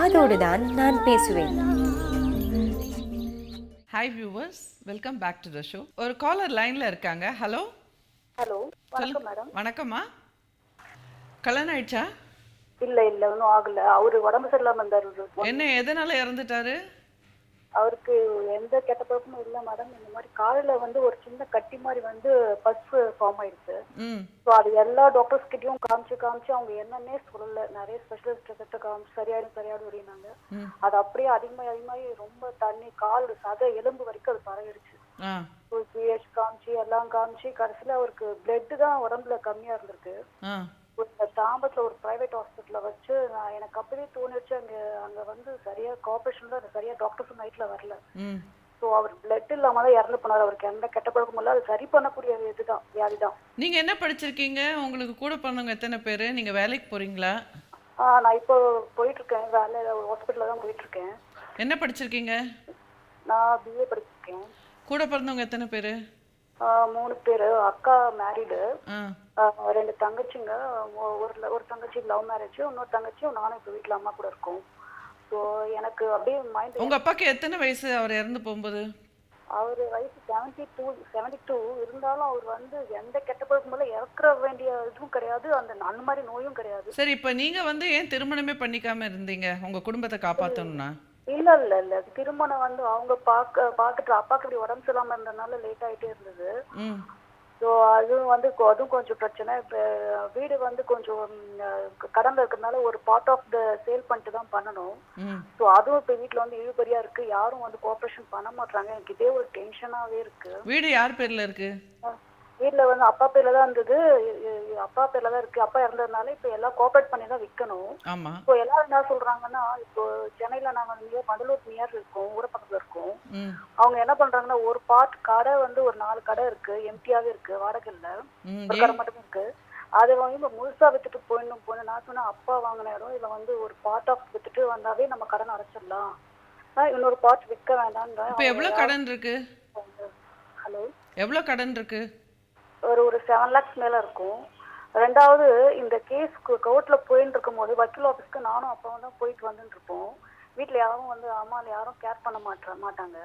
காதோடு தான் நான் பேசுவேன். Hi viewers, welcome back to the show. ஒரு காலர் லைன்ல இருக்காங்க. ஹலோ. ஹலோ, வணக்கம் மேடம். வணக்கம்மா. கல்யாணம் ஆயிடுச்சா? இல்ல ஒன்றும் ஆகல. அவரு உடம்பு சரியில்லாம இருந்தாரு. என்ன, எதனால இறந்துட்டாரு? அவருக்கு எந்த கெட்ட பழக்கமும் இல்ல மேடம். இந்த மாதிரி காலில் ஒரு சின்ன கட்டி மாதிரி பஸ் ஃபார்ம் ஆயிடுச்சு. ஸோ அது எல்லா டாக்டர்ஸ் கிட்டையும் காமிச்சு அவங்க என்னன்னே சொல்லல. நிறைய ஸ்பெஷலிஸ்ட் கிட்ட காமிச்சு சரியாயிடும் அப்படின்னாங்க. அது அப்படியே அதிகமாகி ரொம்ப தண்ணி கால் சதை எலும்பு வரைக்கும் அது பரவிடுச்சு. பிஹெச் காமிச்சு எல்லாம் காமிச்சு கடைசியில் அவருக்கு பிளட் தான் உடம்புல கம்மியா இருந்திருக்கு. தாம்பரத்துல ஒரு பிரைவேட் ஹாஸ்பிட்டல்ல வச்சு எனக்கு அப்பவே தோணிச்சு அங்க சரியா கோஆபரேஷன்ல சரியா டாக்டர்ஸ் நைட்ல வரல. ஸோ அவர் பிளட் இல்லாம தான் இறந்து போனார். அவருக்கு எந்த கெட்ட பழக்கமும் இல்லை. அது சரி பண்ணக்கூடிய இதுதான் வியாதிதான். நீங்க என்ன படிச்சிருக்கீங்க? உங்களுக்கு கூட பிறந்தவங்க எத்தனை பேரு? நீங்க வேலைக்கு போறீங்களா? நான் இப்போ போயிட்டு இருக்கேன். வேலை ஹாஸ்பிட்டல்ல தான் போயிட்டு இருக்கேன். என்ன படிச்சிருக்கீங்க? நான் பிஏ படிச்சிருக்கேன். கூட பிறந்தவங்க எத்தனை பேரு? 3 பேரு. அக்கா மேரிடு, 2 தங்கச்சிங்க. ஒரு தங்கச்சி லவ் மேரேஜ், இன்னொரு தங்கச்சியும் நானும் இப்போ வீட்டில் அம்மா கூட இருக்கோம். ஸோ எனக்கு அப்படியே மைண்ட். உங்க அப்பாக்கு எத்தனை வயசு அவர் இறந்து போகும்போது? அவர் வயசு 72 இருந்தாலும் அவர் எந்த கெட்ட பழக்கமும் இறக்குற வேண்டிய இதுவும் கிடையாது, அந்த மாதிரி நோயும் கிடையாது. சரி, இப்போ நீங்க ஏன் திருமணமே பண்ணிக்காம இருந்தீங்க உங்க குடும்பத்தை காப்பாற்றணும்னா? இல்ல திருமணம் அவங்க பாத்துட்டு அப்பாக்கு இப்படி உடம்பு சரியில்லாம இருந்ததுனால லேட் ஆயிட்டே இருந்தது. ஸோ அதுவும் கொஞ்சம் பிரச்சனை. இப்போ வீடு கொஞ்சம் கடன்ல இருக்கிறதுனால ஒரு பார்ட் ஆஃப் த சேல் பண்ணிட்டு தான் பண்ணணும். ஸோ அதுவும் இப்போ வீட்டில் இழுபறியா இருக்கு. யாரும் கோஆபரேஷன் பண்ண மாட்டாங்க. எனக்கு இதே ஒரு டென்ஷனாவே இருக்கு. வீடு யார் பேர்ல இருக்கு? வீட்டில் அப்பா பேர்ல தான் இருந்தது. அப்பா பேர்ல தான் இருக்கு. அப்பா இறந்ததுனால இப்போ எல்லாம் கோஆபரேட் பண்ணி தான் விற்கணும். இப்போ எல்லாரும் என்ன சொல்றாங்கன்னா, இப்போ சென்னையில நாங்க மண்டலூர் நியர் இருக்கோம், ஊர பக்கத்துல இருக்கோம். அவங்க என்ன பண்றாங்கன்னா, ஒரு பார்ட் கடை ஒரு 4 கடை இருக்கு, எம்டியாவே இருக்கு, வாடகை இல்ல, ஒரு கடை மட்டும் இருக்கு. அதை இப்போ முழுசா வித்துட்டு போயிடணும். நான் சொன்னேன், அப்பா வாங்கின இடம் இதுல ஒரு பார்ட் ஆஃப் வித்துட்டு வந்தாவே நம்ம கடன் அடைச்சிடலாம், இன்னொரு பார்ட் விற்க வேண்டாம். இப்போ எவ்வளவு கடன் இருக்கு? ஹலோ, எவ்வளவு கடன் இருக்கு? ஒரு 7 lakhs மேல இருக்கும். ரெண்டாவது, இந்த கேஸ் கோர்ட்ல போயிட்டு இருக்கும் போது வக்கீல் ஆஃபீஸ்க்கு நானும் அப்பாவும் தான் போயிட்டு வந்துட்டு இருப்போம். வீட்டுல யாரும் அம்மால யாரும் கேர் பண்ண மாட்டாங்க.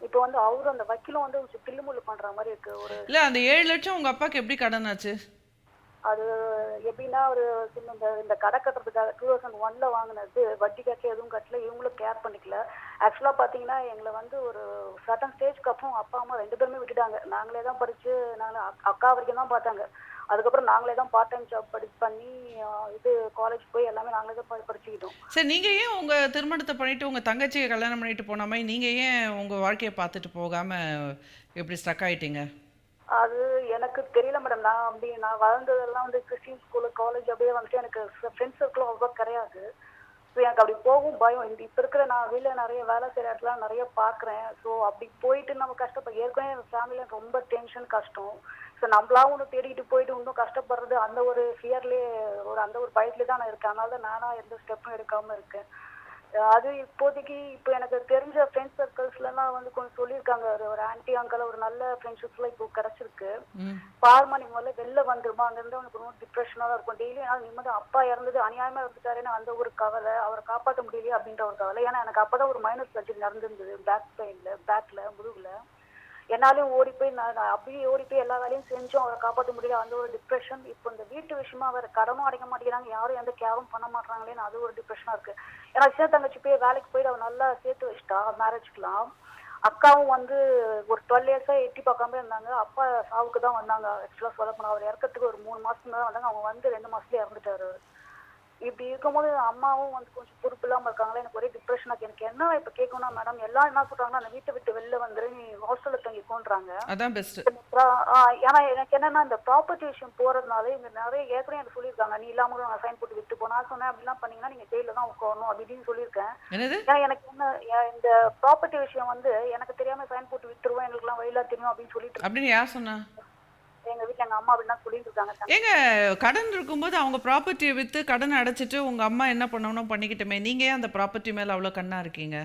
இப்போ அவரும் அந்த வக்கீலும் தில்லுமுள்ளு பண்ற மாதிரி இருக்கு. இல்ல, அந்த 7 லட்சம் உங்க அப்பாக்கு எப்படி கடன் ஆச்சு? அது எப்படின்னா, ஒரு இந்த கடை கட்டுறதுக்காக 2001ல வாங்கினது, வட்டி கட்ட எதுவும் கட்டல, இவங்களும் கேர் பண்ணிக்கல. ஆக்சுவலா பாத்தீங்கன்னா எங்களை ஒரு சர்டன் ஸ்டேஜ்க்கு அப்புறம் அப்பா அம்மா 2 பேருமே விட்டுட்டாங்க. நாங்களே தான் படிச்சு, அக்கா வரைக்கும் தான் பார்த்தாங்க. அதுக்கப்புறம் நாங்களே தான் பார்ட் டைம் ஜாப் பண்ணி காலேஜ் போய் எல்லாமே நாங்களே தான் படிச்சுக்கிட்டோம். சரி, நீங்க ஏன் உங்க திருமணத்தை பண்ணிட்டு உங்க தங்கச்சியை கல்யாணம் பண்ணிட்டு போன மாதிரி நீங்க ஏன் உங்க வாழ்க்கையை பார்த்துட்டு போகாம எப்படி ஸ்டக் ஆயிட்டீங்க? அது எனக்கு தெரியல மேடம். நான் வளர்ந்ததெல்லாம் கிறிஸ்டின் ஸ்கூலு, காலேஜ் அப்படியே எனக்கு ஃப்ரெண்ட்ஸ் சர்க்கிளும் அவ்வளோ கிடையாது. ஸோ எனக்கு அப்படி போகும் பயம். இப்போ இருக்கிற நான் வெளியில் நிறைய வேலை செய்கிற இடத்துல நிறைய பார்க்குறேன். ஸோ அப்படி போயிட்டு நம்ம கஷ்டப்பட ஏற்கனவே ஃபேமிலியில் ரொம்ப டென்ஷன் கஷ்டம். ஸோ நம்மளா ஒன்று தேடிக்கிட்டு போயிட்டு இன்னும் கஷ்டப்படுறது அந்த ஒரு ஃபியர்லேயே அந்த ஒரு பயத்துலேயே தான் நான் இருக்கேன். அதனால தான் நானாக எந்த ஸ்டெப்பும் எடுக்காமல் இருக்கேன். அது இப்போதைக்கு இப்போ எனக்கு தெரிஞ்ச ஃப்ரெண்ட்ஸ் சர்க்கிள்ஸ்லாம் கொஞ்சம் சொல்லியிருக்காங்க. ஒரு ஆன்டி அங்கிள், ஒரு நல்ல ஃப்ரெண்ட்ஷிப்ஸ்லாம் இப்போ கிடைச்சிருக்கு. பாருமா, நீ முதல்ல வெளில வந்துருமா, அங்கிருந்து உனக்கு ரொம்ப டிப்ரெஷனாக தான் இருக்கும். டெய்லி என்னால் நிம்மதி, அப்பா இறந்தது அநியாயமா இருந்துட்டாருன்னு அந்த ஒரு கவலை, அவரை காப்பாற்ற முடியலையே அப்படின்ற ஒரு கவலை. ஏன்னா எனக்கு அப்போதான் ஒரு மைனஸ் சர்ஜரி நடந்திருந்தது, பேக் பெயின்ல, பேக்ல, முதுகுல. என்னாலையும் ஓடி போய் நான் அப்படியே ஓடி போய் எல்லா வேலையும் செஞ்சோம், அவரை காப்பாற்ற முடியல, அந்த ஒரு டிப்ரெஷன். இப்போ இந்த வீட்டு விஷயமா அவர் கடனும் அடைக்க மாட்டேங்கிறாங்க, யாரும் எந்த கேரும் பண்ண மாட்டாங்களேன்னு அது ஒரு டிப்ரெஷனா இருக்கு. ஏன்னா சின்ன தங்கச்சி போய் வேலைக்கு போயிட்டு அவன் நல்லா சேர்த்து வச்சுட்டா மேரேஜ்க்குலாம். அக்காவும் ஒரு 12 years எட்டி பார்க்காம இருந்தாங்க. அப்பா சாவுக்கு தான் வந்தாங்க. ஆக்சுவலா சொல்ல போனா அவர் இறக்கிறதுக்கு ஒரு 3 மாசத்துக்கு தான் வந்தாங்க. அவங்க 2 மாசத்துலயே இறந்துட்டாரு. இப்படி இருக்கும்போது அம்மாவும் கொஞ்சம் பொறுப்பு இல்லாம இருக்காங்களே. எனக்கு ஒரே டிப்ரெஷனா இருக்கு. எனக்கு என்ன இப்ப கேட்கணும்னா மேடம், எல்லாம் என்ன சொல்றாங்கன்னா, அந்த வீட்டை விட்டு வெளில வந்துரு, நீ ஹாஸ்டல்ல தங்கிக்கோன்றாங்க. அதான் பெஸ்ட். ஏன்னா எனக்கு என்னன்னா, இந்த ப்ராப்பர்ட்டி விஷயம் போறதுனால இங்க நிறைய ஏற்கனவே எனக்கு சொல்லியிருக்காங்க, நீ இல்லாம நான் சைன் போட்டு விட்டு போனா சொன்னேன். அப்படிலாம் பண்ணீங்கன்னா நீங்க ஜெயில தான் உட்காரணும் அப்படின்னு சொல்லியிருக்கேன். ஏன்னா எனக்கு என்ன, இந்த ப்ராப்பர்ட்டி விஷயம் எனக்கு தெரியாம சைன் போட்டு விட்டுருவோம், எங்களுக்கு எல்லாம் வழியில தெரியும் அப்படின்னு சொல்லிட்டு அப்படின்னு யார் சொன்னா? எங்க வீட்டுல எங்க அம்மா அப்படின்னா சொல்லிட்டு இருக்காங்க. ஏங்க, கடன் இருக்கும்போது அவங்க ப்ராப்பர்ட்டியை விற்று கடன் அடைச்சிட்டு உங்க அம்மா என்ன பண்ணணும் பண்ணிக்கிட்டுமே, நீங்க ஏன் அந்த ப்ராப்பர்ட்டி மேல அவ்வளோ கண்ணா இருக்கீங்க?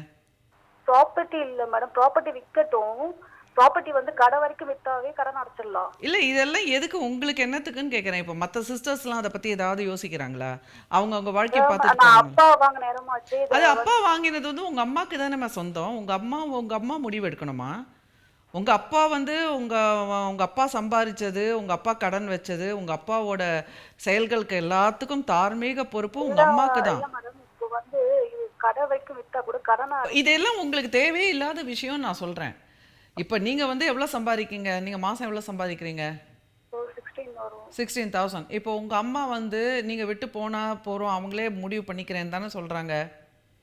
ப்ராப்பர்ட்டி இல்லை மேடம், ப்ராப்பர்ட்டி விற்கட்டும். ப்ராப்பர்ட்டி வந்து கடை வரைக்கும் வித்தாவே கடன் அடைச்சிடலாம். இல்லை இதெல்லாம் எதுக்கு உங்களுக்கு என்னத்துக்குன்னு கேட்குறேன். இப்போ மற்ற சிஸ்டர்ஸ்லாம் அதை பற்றி ஏதாவது யோசிக்கிறாங்களா? அவங்க வாழ்க்கையை பார்த்துட்டு நான் போகிறாங்க. அப்பா வாங்க நேரமாச்சு. அது அப்பா வாங்கினது வந்து உங்கள் அம்மாவுக்கு தானேம்மா சொந்தம். உங்கள் அம்மா முடிவு எடுக்கணுமா? உங்கள் அப்பா வந்து உங்கள் அப்பா சம்பாதிச்சது, உங்கள் அப்பா கடன் வச்சது, உங்கள் அப்பாவோட செயல்களுக்கு எல்லாத்துக்கும் தார்மீக பொறுப்பு உங்கள் அம்மாவுக்கு தான். மேடம் இப்போ வந்து இது கடை வரைக்கும் வித்தா கூட கடனா இதெல்லாம் உங்களுக்கு தேவையே இல்லாத விஷயம் நான் சொல்கிறேன். இப்போ நீங்கள் வந்து எவ்வளோ சம்பாதிக்கீங்க? நீங்கள் மாதம் எவ்வளோ சம்பாதிக்கிறீங்க? 16 வரும். 16,000. இப்போ உங்கள் அம்மா வந்து நீங்கள் விட்டு போகிறோம் அவங்களே முடிவு பண்ணிக்கிறேன்னு தானே சொல்கிறாங்க.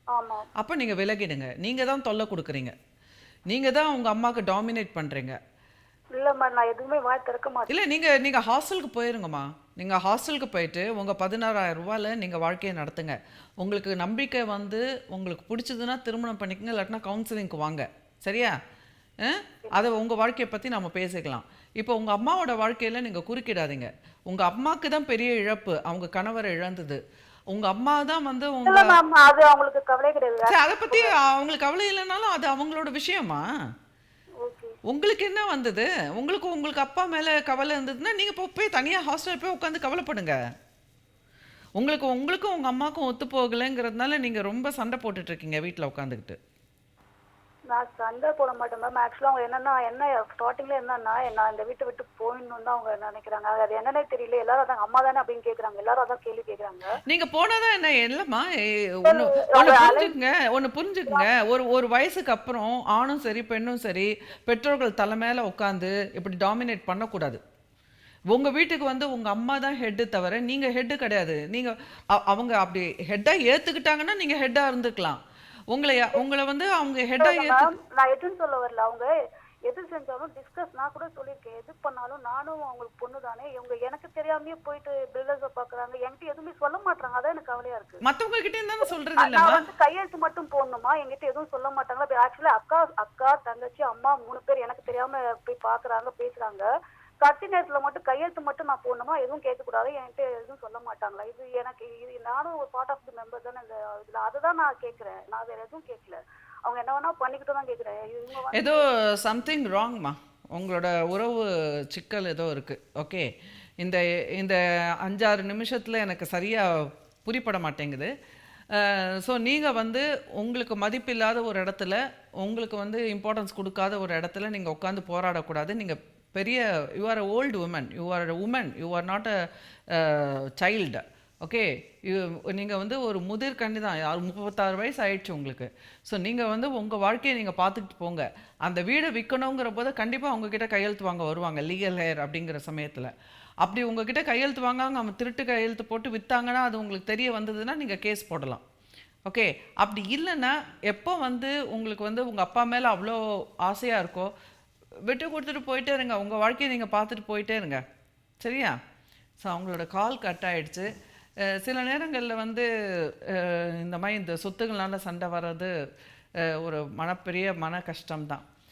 ஆமா. அப்போ நீங்கள் விலகிடுங்க. நீங்கள் தான் தொல்லை கொடுக்குறீங்க. நீங்கள் தான் உங்கள் அம்மாவுக்கு டாமினேட் பண்ணுறீங்க. இல்லம்மா நான் எதுவுமே வாய் திறக்க மாட்டேன். இல்லை நீங்கள் ஹாஸ்டலுக்கு போயிருங்கம்மா. நீங்கள் ஹாஸ்டலுக்கு போயிட்டு உங்கள் 16,000 ரூபாயில் நீங்கள் வாழ்க்கையை நடத்துங்க. உங்களுக்கு நம்பிக்கை வந்து உங்களுக்கு பிடிச்சதுன்னா திருமணம் பண்ணிக்கங்க, இல்லாட்டினா கவுன்சிலிங்க்கு வாங்க. சரியா? அதை உங்கள் வாழ்க்கையை பற்றி நம்ம பேசிக்கலாம். இப்போ உங்கள் அம்மாவோட வாழ்க்கையில் நீங்கள் குறுக்கிடாதீங்க. உங்கள் அம்மாவுக்கு தான் பெரிய இழப்பு, அவங்க கணவரை இழந்தது. உங்கள் அம்மா தான் வந்து இல்ல மேம் அது அவங்களுக்கு கவலை கிடையாது. சரி, அதை பற்றி அவங்களுக்கு கவலை இல்லைனாலும் அது அவங்களோட விஷயமா. ஓகே. உங்களுக்கு என்ன வந்தது? உங்களுக்கு அப்பா மேலே கவலை இருந்ததுன்னா நீங்கள் போய் தனியாக ஹாஸ்டல் போய் உட்காந்து கவலைப்படுங்க. உங்களுக்கும் உங்கள் அம்மாவுக்கும் ஒத்து போகலைங்கிறதுனால நீங்கள் ரொம்ப சண்டை போட்டுட்ருக்கீங்க வீட்டில் உட்காந்துக்கிட்டு. நான் சண்டை போட மாட்டேன் மேம். ஆக்சுவலாக அவங்க என்ன ஸ்டார்டிங்ல என்னன்னா நான் இந்த வீட்டை விட்டு போயிடணும் தான் அவங்க நினைக்கிறாங்க. அது என்னன்னே தெரியல. எல்லாரும் அதான் அம்மா தானே அப்படின்னு கேட்குறாங்க. எல்லாரும் அதான் கேள்வி கேட்குறாங்க. நீங்கள் போனாதான் என்ன இல்லைம்மா. ஒன்று புரிஞ்சுக்குங்க. ஒரு வயசுக்கு அப்புறம் ஆணும் சரி பெண்ணும் சரி பெற்றோர்கள் தலை மேலே உட்காந்து இப்படி டாமினேட் பண்ணக்கூடாது. உங்கள் வீட்டுக்கு வந்து உங்கள் அம்மா தான் ஹெட்டு தவிர நீங்கள் ஹெட்டு கிடையாது. நீங்கள் அவங்க அப்படி ஹெட்டாக ஏற்றுக்கிட்டாங்கன்னா நீங்கள் ஹெட்டாக இருந்துக்கலாம். உங்களை வந்து அவங்க ஹெட்டாக நான் எதுன்னு சொல்ல வரல. அவங்க எது செஞ்சாலும் டிஸ்கஸ் நான் கூட சொல்லியிருக்கேன். எது பண்ணாலும் நானும் அவங்களுக்கு பொண்ணு தானே. இவங்க எனக்கு தெரியாமையே போயிட்டு பில்டர்ஸை பார்க்குறாங்க. என்கிட்ட எதுவுமே சொல்ல மாட்டாங்க. அதான் எனக்கு கவலையா இருக்கு. மற்றவங்க கிட்டே தானே சொல்கிறது இல்லை. நான் வந்து கையெழுத்து மட்டும் போடணுமா? என்கிட்ட எதுவும் சொல்ல மாட்டாங்களா? ஆக்சுவலி அக்கா தங்கச்சி அம்மா 3 பேர் எனக்கு தெரியாம போய் பார்க்குறாங்க பேசுறாங்க. கட்சி நேரத்தில் மட்டும் கையெழுத்து மட்டும் நான் போடணுமா? எதுவும் கேட்கக்கூடாது. என்கிட்ட எதுவும் சொல்ல மாட்டாங்களா? இது நானும் ஒரு பார்ட் ஆஃப் தி மெம்பர் தானே இந்த இதில். அதுதான் நான் கேட்குறேன். நான் வேற எதுவும் கேட்கல. அவங்க என்ன வேணா பண்ணிக்கிட்டு தான் கேட்குறேன். ஏதோ சம்திங் ராங்மா. உங்களோட உறவு சிக்கல் ஏதோ இருக்குது. ஓகே, இந்த 5-6 நிமிஷத்தில் எனக்கு சரியாக புரிப்பட மாட்டேங்குது. ஸோ நீங்கள் வந்து உங்களுக்கு மதிப்பில்லாத ஒரு இடத்துல, உங்களுக்கு வந்து இம்பார்ட்டன்ஸ் கொடுக்காத ஒரு இடத்துல நீங்கள் உட்காந்து போராடக்கூடாது. நீங்கள் பெரிய you are a old woman, you are a woman, you are not a child. Okay, நீங்கள் வந்து ஒரு முதிர்கண்ணி தான். 36 வயசு ஆயிடுச்சு உங்களுக்கு. ஸோ நீங்கள் வந்து உங்கள் வாழ்க்கையை நீங்கள் பார்த்துக்கிட்டு போங்க. அந்த வீடை விற்கணுங்கிற போது கண்டிப்பாக உங்ககிட்ட கையெழுத்து வாங்க வருவாங்க, லீகல் ஹேர் அப்படிங்கிற சமயத்தில். அப்படி உங்ககிட்ட கையெழுத்து வாங்காங்க, அவங்க திருட்டு கையெழுத்து போட்டு விற்றாங்கன்னா அது உங்களுக்கு தெரிய வந்ததுன்னா நீங்கள் கேஸ் போடலாம். ஓகே, அப்படி இல்லைன்னா எப்போ வந்து உங்களுக்கு வந்து உங்கள் அப்பா மேலே அவ்வளோ ஆசையாக இருக்கோ விட்டு கொடுத்துட்டு போயிட்டே இருங்க. உங்கள் வாழ்க்கையை நீங்கள் பார்த்துட்டு போயிட்டே இருங்க. சரியா? ஸோ அவங்களோட கால் கட் ஆகிடுச்சு. சில நேரங்களில் வந்து இந்த மாதிரி இந்த சொத்துக்களால் சண்டை வர்றது ஒரு பெரிய மன கஷ்டம்தான்.